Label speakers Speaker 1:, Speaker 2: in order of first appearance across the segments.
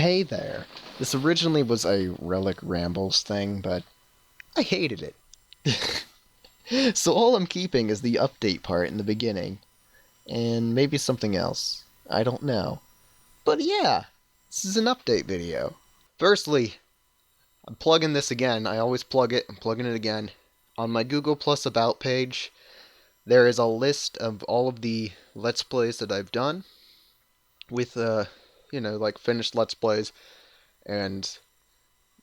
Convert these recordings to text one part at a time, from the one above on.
Speaker 1: Hey there. This originally was a Relic Rambles thing, but I hated it. So all I'm keeping is the update part in the beginning, and maybe something else. I don't know. But yeah, this is an update video. Firstly, I'm plugging this again. I always plug it. I'm plugging it again. On my Google Plus About page, there is a list of all of the Let's Plays that I've done with, like finished Let's Plays and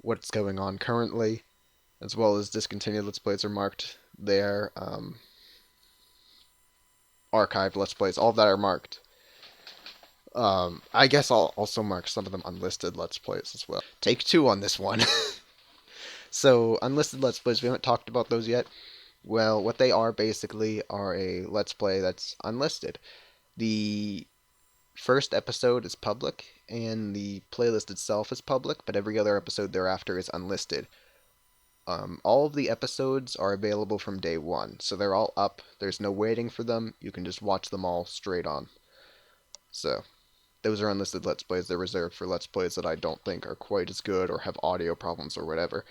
Speaker 1: what's going on currently, as well as discontinued Let's Plays are marked there. Archived Let's Plays, all of that are marked. I guess I'll also mark some of them unlisted Let's Plays as well. Take two on this one. So, unlisted Let's Plays, we haven't talked about those yet. Well, what they are basically are a Let's Play that's unlisted. The first episode is public, and the playlist itself is public, but every other episode thereafter is unlisted. All of the episodes are available from day one, so they're all up. There's no waiting for them. You can just watch them all straight on. So, those are unlisted Let's Plays. They're reserved for Let's Plays that I don't think are quite as good or have audio problems or whatever.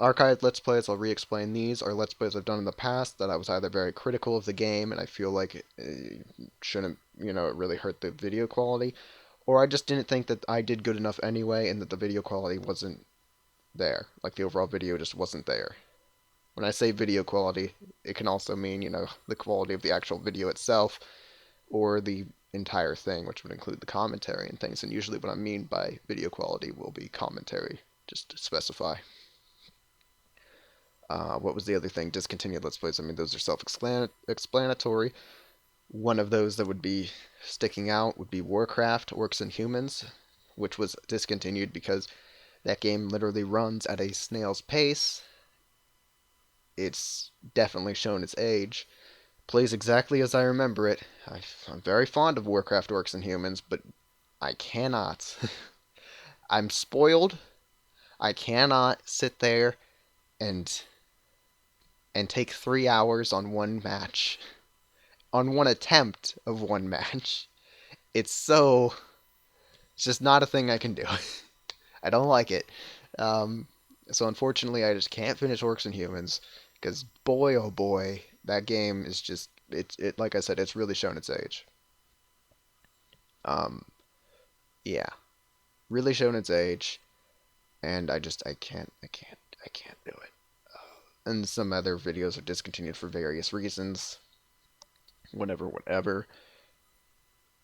Speaker 1: Archived Let's Plays, I'll re-explain these, are Let's Plays I've done in the past that I was either very critical of the game and I feel like it shouldn't, it really hurt the video quality, or I just didn't think that I did good enough anyway and that the video quality wasn't there. Like, the overall video just wasn't there. When I say video quality, it can also mean, the quality of the actual video itself, or the entire thing, which would include the commentary and things. And usually what I mean by video quality will be commentary, just to specify. What was the other thing? Discontinued Let's Plays. I mean, those are self-explanatory. One of those that would be sticking out would be Warcraft, Orcs and Humans, which was discontinued because that game literally runs at a snail's pace. It's definitely shown its age. Plays exactly as I remember it. I'm very fond of Warcraft, Orcs, and Humans, but I cannot. I'm spoiled. I cannot sit there and take 3 hours on one match, on one attempt of one match. It's just not a thing I can do. I don't like it. Um, so unfortunately, I just can't finish Orcs and Humans because boy, oh boy, that game is just it. Like I said, it's really shown its age. Um, yeah, really shown its age, and I can't do it. And some other videos are discontinued for various reasons. Whatever.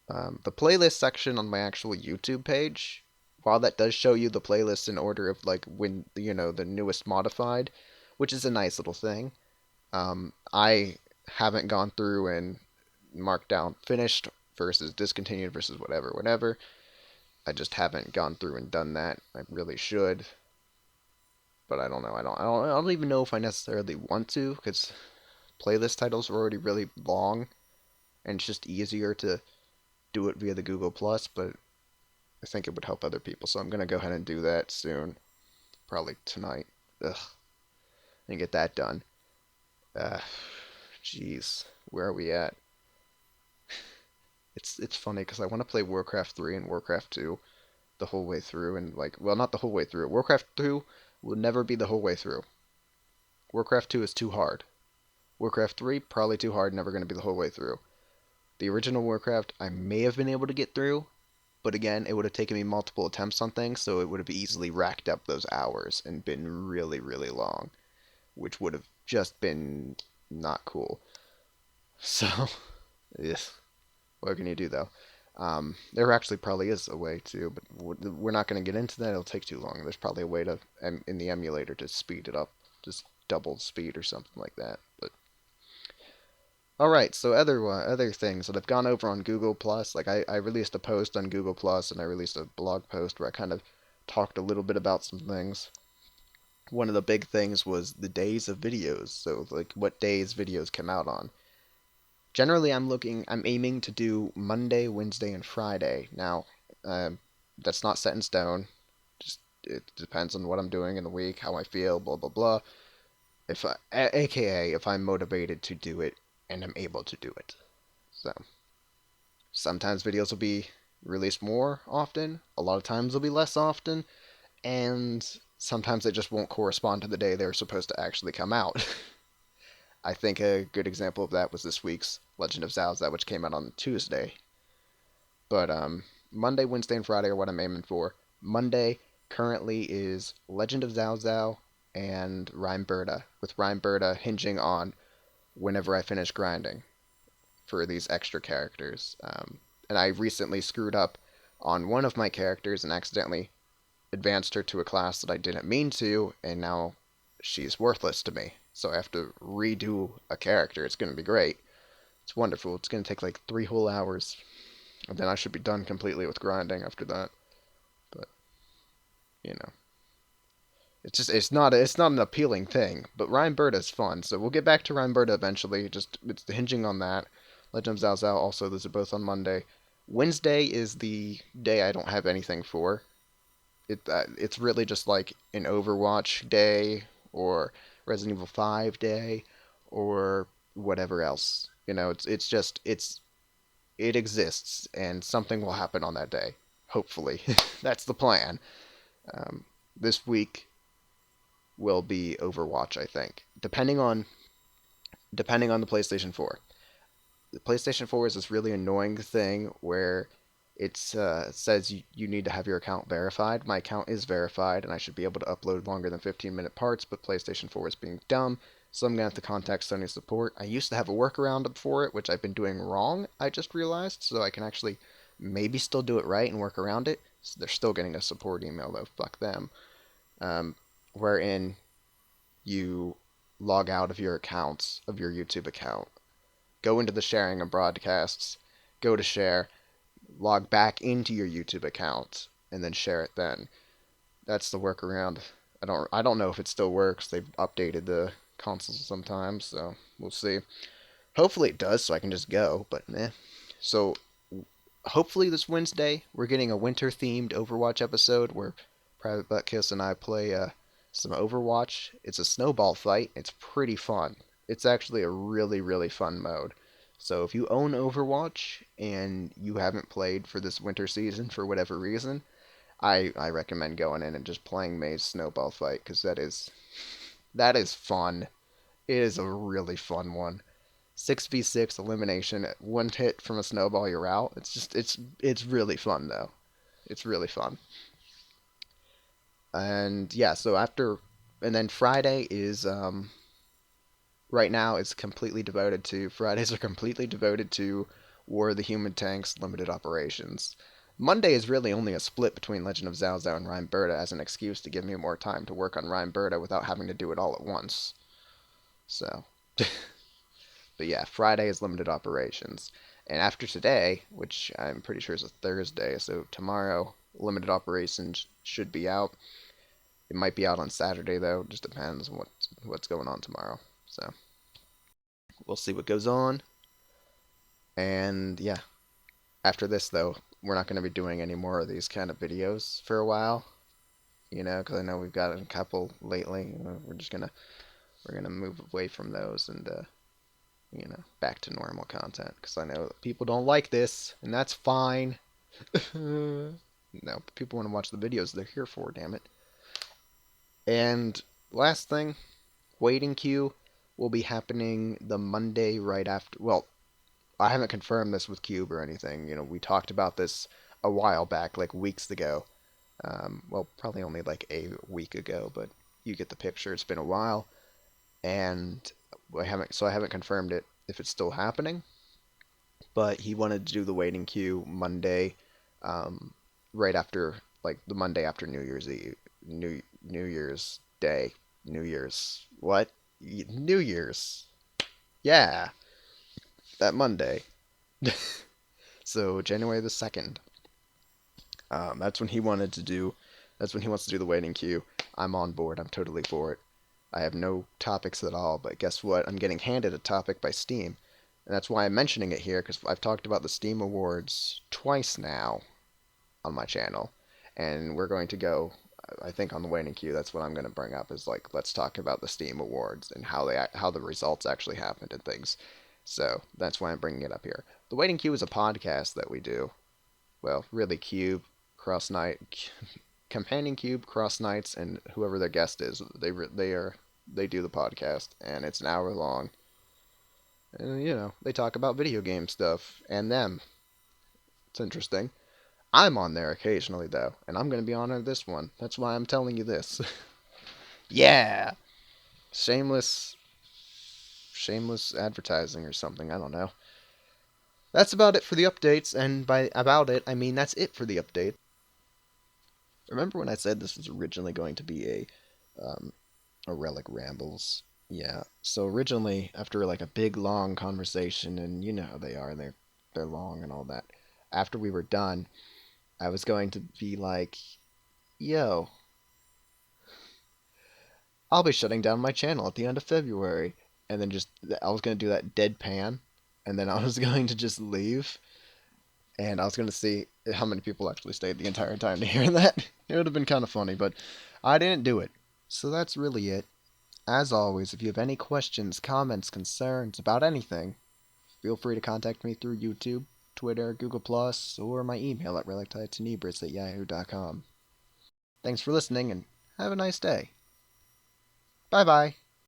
Speaker 1: The playlist section on my actual YouTube page, while that does show you the playlist in order of like when the newest modified, which is a nice little thing. I haven't gone through and marked down finished versus discontinued versus whatever. I just haven't gone through and done that. I really should, but I don't know. I don't even know if I necessarily want to because playlist titles are already really long, and it's just easier to do it via the Google Plus. But I think it would help other people, so I'm gonna go ahead and do that soon, probably tonight. Ugh, and get that done. Uh, Jeez, where are we at? It's funny because I want to play Warcraft 3 and Warcraft 2 the whole way through, and not the whole way through. Warcraft 2 will never be the whole way through. Warcraft 2 is too hard. Warcraft 3 probably too hard, never going to be the whole way through. The original Warcraft I may have been able to get through, but again, it would have taken me multiple attempts on things, so it would have easily racked up those hours and been really, really long, which would have just been not cool. So, yes. What can you do though? There actually probably is a way to, but we're not going to get into that. It'll take too long. There's probably a way to in the emulator to speed it up, just double speed or something like that. But all right, so other things that I've gone over on Google Plus, like I released a post on Google Plus and I released a blog post where I kind of talked a little bit about some things. One of the big things was the days of videos, so like what days videos come out on. Generally, I'm aiming to do Monday, Wednesday, and Friday. Now, that's not set in stone. Just it depends on what I'm doing in the week, how I feel, blah blah blah. AKA, if I'm motivated to do it and I'm able to do it. So sometimes videos will be release more often. A lot of times they'll be less often, and sometimes they just won't correspond to the day they're supposed to actually come out. I think a good example of that was this week's Legend of Zao Zao, which came out on Tuesday. But Monday, Wednesday, and Friday are what I'm aiming for. Monday currently is Legend of Zao Zao and Rhyme Berta, with Rhyme Berta hinging on whenever I finish grinding for these extra characters. And I recently screwed up on one of my characters and accidentally advanced her to a class that I didn't mean to, and now she's worthless to me. So I have to redo a character. It's going to be great. It's wonderful. It's going to take like 3 whole hours, and then I should be done completely with grinding after that. But you know, it's not an appealing thing. But Rhyme Berta is fun, so we'll get back to Rhyme Berta eventually. Just it's hinging on that. Legend of Zao Zao also, those are both on Monday. Wednesday is the day I don't have anything for. It's really just like an Overwatch day or Resident Evil 5 day or whatever else. It exists and something will happen on that day. Hopefully, that's the plan. Um, this week will be Overwatch, I think, depending on the PlayStation 4. The PlayStation 4 is this really annoying thing where it says you need to have your account verified. My account is verified, and I should be able to upload longer than 15-minute parts, but PlayStation 4 is being dumb, so I'm going to have to contact Sony support. I used to have a workaround for it, which I've been doing wrong, I just realized, so I can actually maybe still do it right and work around it. So they're still getting a support email, though. Fuck them. Um, wherein you log out of your accounts, of your YouTube account, go into the sharing and broadcasts, go to share, log back into your YouTube account, and then share it then. That's the workaround. I don't know if it still works. They've updated the consoles sometimes, so we'll see. Hopefully it does, so I can just go, but eh. So hopefully this Wednesday we're getting a winter themed Overwatch episode where Private Buttkiss and I play some Overwatch. It's a snowball fight. It's pretty fun. It's actually a really, really fun mode. So if you own Overwatch and you haven't played for this winter season for whatever reason, I recommend going in and just playing May's Snowball Fight because that is fun. It is a really fun one. 6v6 elimination. One hit from a snowball, you're out. It's really fun though. It's really fun. And yeah, and then Friday is right now is completely devoted to Fridays are completely devoted to War of the Human Tanks limited operations. Monday is really only a split between Legend of Zao Zao and Rhyme Berta as an excuse to give me more time to work on Rhyme Berta without having to do it all at once. So, but yeah, Friday is limited operations. And after today, which I'm pretty sure is a Thursday, so tomorrow limited operations should be out. It might be out on Saturday though, just depends on what's going on tomorrow. So, we'll see what goes on. And yeah, after this though, we're not going to be doing any more of these kind of videos for a while, because I know we've gotten a couple lately. We're gonna move away from those and back to normal content because I know that people don't like this, and that's fine. No, people want to watch the videos they're here for, damn it. And last thing, waiting queue will be happening the Monday right after. Well, I haven't confirmed this with Cube or anything. We talked about this a while back, like weeks ago. Well, probably only like a week ago, but you get the picture. It's been a while, and I haven't confirmed it if it's still happening. But he wanted to do the waiting queue Monday, um, right after like the Monday after New Year's Eve, New Year's Day, New Year's what? New Year's, yeah, that Monday. So January the 2nd. That's when he wanted to do. That's when he wants to do the waiting queue. I'm on board. I'm totally for it. I have no topics at all, but guess what? I'm getting handed a topic by Steam, and that's why I'm mentioning it here because I've talked about the Steam Awards twice now on my channel, and we're going to go. I think on the waiting queue, that's what I'm going to bring up is like let's talk about the Steam Awards and how the results actually happened and things. So that's why I'm bringing it up here. The waiting queue is a podcast that we do well, really Cube, Cross Knight, Companion Cube, Cross Knights, and whoever their guest is. They do the podcast, and it's an hour long. And they talk about video game stuff and them. It's interesting. I'm on there occasionally though, and I'm gonna be on this one. That's why I'm telling you this. Yeah, shameless, shameless advertising or something. I don't know. That's about it for the updates, and by about it, I mean that's it for the update. Remember when I said this was originally going to be a Relic Rambles? Yeah. So originally, after like a big long conversation, and you know how they are, they're long and all that. After we were done, I was going to be like, "Yo, I'll be shutting down my channel at the end of February," and then just I was going to do that deadpan, and then I was going to just leave, and I was going to see how many people actually stayed the entire time to hear that. It would have been kind of funny, but I didn't do it. So that's really it. As always, if you have any questions, comments, concerns about anything, feel free to contact me through YouTube, Twitter, Google+, or my email at relictitaniebris@yahoo.com. Thanks for listening, and have a nice day. Bye-bye.